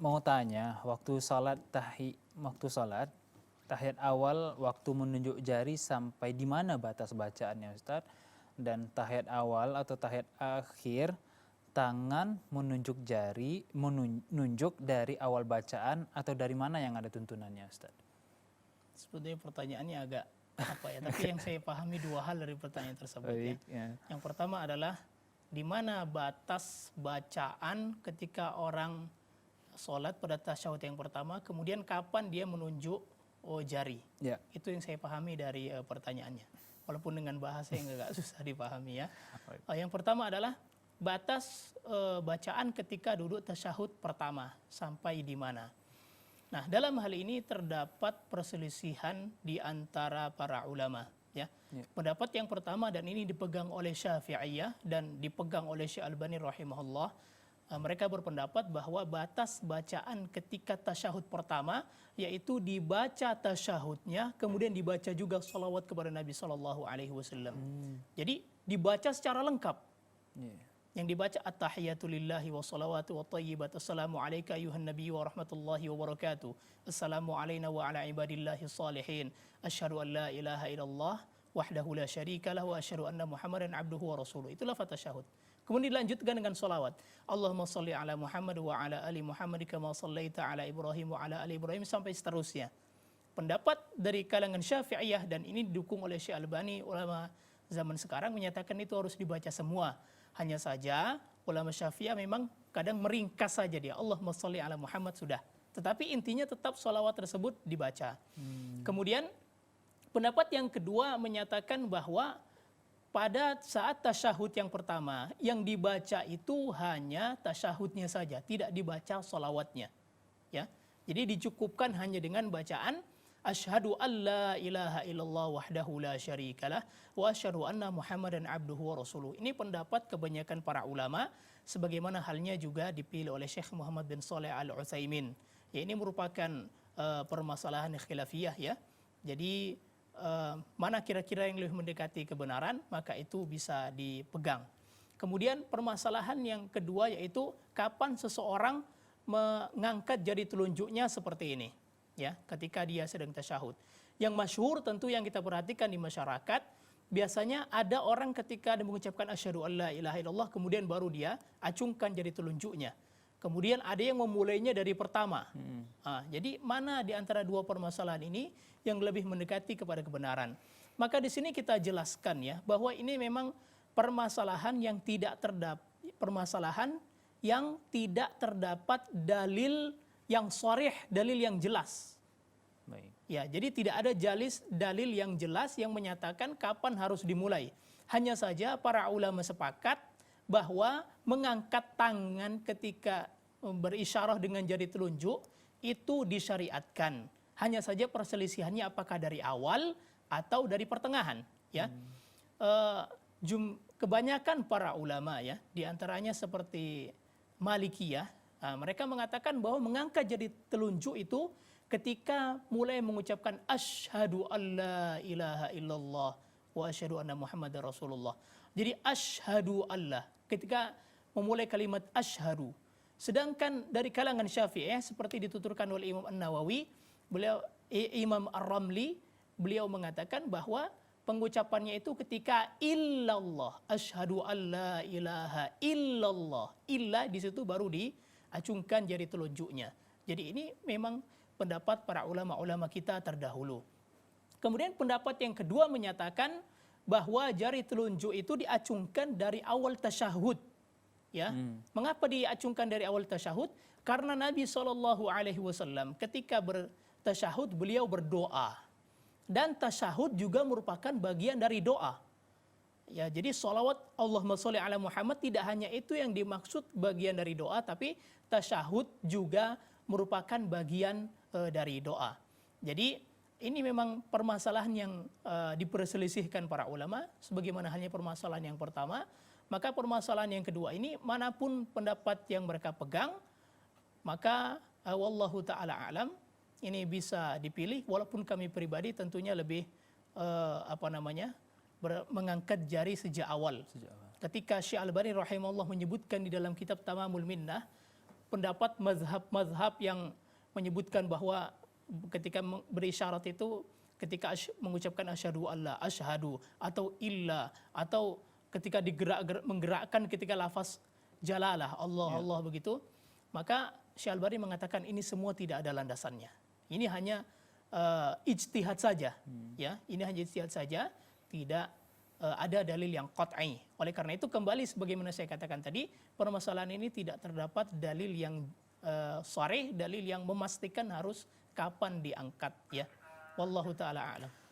mau tanya, waktu salat tahiyat awal waktu menunjuk jari sampai di mana batas bacaannya Ustaz? Dan tahiyat awal atau tahiyat akhir tangan menunjuk jari menunjuk dari awal bacaan atau dari mana yang ada tuntunannya Ustaz? Sebetulnya pertanyaannya agak apa ya, tapi yang saya pahami dua hal dari pertanyaan tersebut ya. Baik, ya. Yang pertama adalah di mana batas bacaan ketika orang sholat pada tasyahud yang pertama, kemudian kapan dia menunjuk jari. Ya. Itu yang saya pahami dari pertanyaannya. Walaupun dengan bahasa yang agak susah dipahami ya. Yang pertama adalah batas bacaan ketika duduk tasyahud pertama sampai di mana. Nah, dalam hal ini terdapat perselisihan di antara para ulama. Ya. Pendapat yang pertama, dan ini dipegang oleh Syafi'iyah dan dipegang oleh Syekh Albani rahimahullah, mereka berpendapat bahwa batas bacaan ketika tasyahud pertama yaitu dibaca tasyahudnya, kemudian dibaca juga salawat kepada Nabi Sallallahu Alaihi Wasallam. Jadi dibaca secara lengkap. Yang dibaca at-tahiyatu lillahi wa salawatu wa tayyibat, assalamu alayka ayuhan nabi wa rahmatullahi wa barakatuh, assalamu alayna wa ala ibadillahi salihin, asyhadu an la ilaha illallah wahdahu la syarika lah wa asyhadu anna muhammadan abduhu wa rasuluh. Itulah tasyahud. Kemudian dilanjutkan dengan salawat. Allahumma salli ala Muhammad wa ala ali Muhammad kama sallaita ala Ibrahim wa ala ali Ibrahim, sampai seterusnya. Pendapat dari kalangan Syafi'iyah, dan ini didukung oleh Syekh Albani, ulama zaman sekarang menyatakan itu harus dibaca semua. Hanya saja ulama Syafi'iyah memang kadang meringkas saja dia, Allahumma sholli ala Muhammad sudah. Tetapi intinya tetap sholawat tersebut dibaca. Kemudian pendapat yang kedua menyatakan bahwa pada saat tasyahud yang pertama yang dibaca itu hanya tasyahudnya saja, tidak dibaca sholawatnya. Ya, jadi dicukupkan hanya dengan bacaan asyhadu an la ilaha illallah wahdahu la syarikalah wa asyhadu anna Muhammadan abduhu wa rasuluh. Ini pendapat kebanyakan para ulama, sebagaimana halnya juga dipilih oleh Syekh Muhammad bin Shalih Al-Utsaimin. Ya, ini merupakan permasalahan khilafiyah ya. Jadi mana kira-kira yang lebih mendekati kebenaran, maka itu bisa dipegang. Kemudian permasalahan yang kedua yaitu kapan seseorang mengangkat jari telunjuknya seperti ini. Ya, ketika dia sedang tasyahud. Yang masyhur tentu yang kita perhatikan di masyarakat, biasanya ada orang ketika dia mengucapkan asyhadu alla ilaha illallah kemudian baru dia acungkan jari telunjuknya. Kemudian ada yang memulainya dari pertama. Jadi mana di antara dua permasalahan ini yang lebih mendekati kepada kebenaran? Maka di sini kita jelaskan ya bahwa ini memang permasalahan yang tidak terdapat dalil yang sharih, dalil yang jelas. Baik. Ya, jadi tidak ada dalil yang jelas yang menyatakan kapan harus dimulai. Hanya saja para ulama sepakat bahwa mengangkat tangan ketika berisyarah dengan jari telunjuk itu disyariatkan. Hanya saja perselisihannya apakah dari awal atau dari pertengahan. Ya, kebanyakan para ulama ya, diantaranya seperti Malikiyah. Mereka mengatakan bahwa mengangkat jari telunjuk itu ketika mulai mengucapkan asyhadu alla ilaha illallah wa asyhadu anna Muhammadar Rasulullah. Jadi asyhadu alla ketika memulai kalimat asyhadu. Sedangkan dari kalangan Syafi'iyah seperti dituturkan oleh Imam An-Nawawi, Imam Ar-Ramli, beliau mengatakan bahwa pengucapannya itu ketika illallah, asyhadu alla ilaha illallah. Illa di situ baru diacungkan jari telunjuknya. Jadi ini memang pendapat para ulama-ulama kita terdahulu. Kemudian pendapat yang kedua menyatakan bahwa jari telunjuk itu diacungkan dari awal tasyahud. Ya, mengapa diacungkan dari awal tasyahud? Karena Nabi SAW ketika bertasyahud beliau berdoa. Dan tasyahud juga merupakan bagian dari doa. Ya, jadi salawat Allahumma sholli ala Muhammad tidak hanya itu yang dimaksud bagian dari doa, tapi tasyahud juga merupakan bagian dari doa. Jadi ini memang permasalahan yang diperselisihkan para ulama, sebagaimana halnya permasalahan yang pertama. Maka permasalahan yang kedua ini manapun pendapat yang mereka pegang, maka wallahu taala alam, ini bisa dipilih, walaupun kami pribadi tentunya lebih mengangkat jari sejak awal. Ketika Syekh Albani rahimahullah menyebutkan di dalam kitab Tamamul Minnah, pendapat mazhab-mazhab yang menyebutkan bahwa ketika berisyarat itu ketika mengucapkan asyhadu alla, asyhadu atau illa, atau ketika menggerakkan ketika lafaz jalalah Allah Allah begitu, maka Syekh Al-Bani mengatakan ini semua tidak ada landasannya. Ini hanya ijtihad saja, ya. Ini hanya ijtihad saja, tidak ada dalil yang qat'i. Oleh karena itu kembali sebagaimana saya katakan tadi, permasalahan ini tidak terdapat dalil yang sharih, dalil yang memastikan harus kapan diangkat, ya. Wallahu taala a'lam.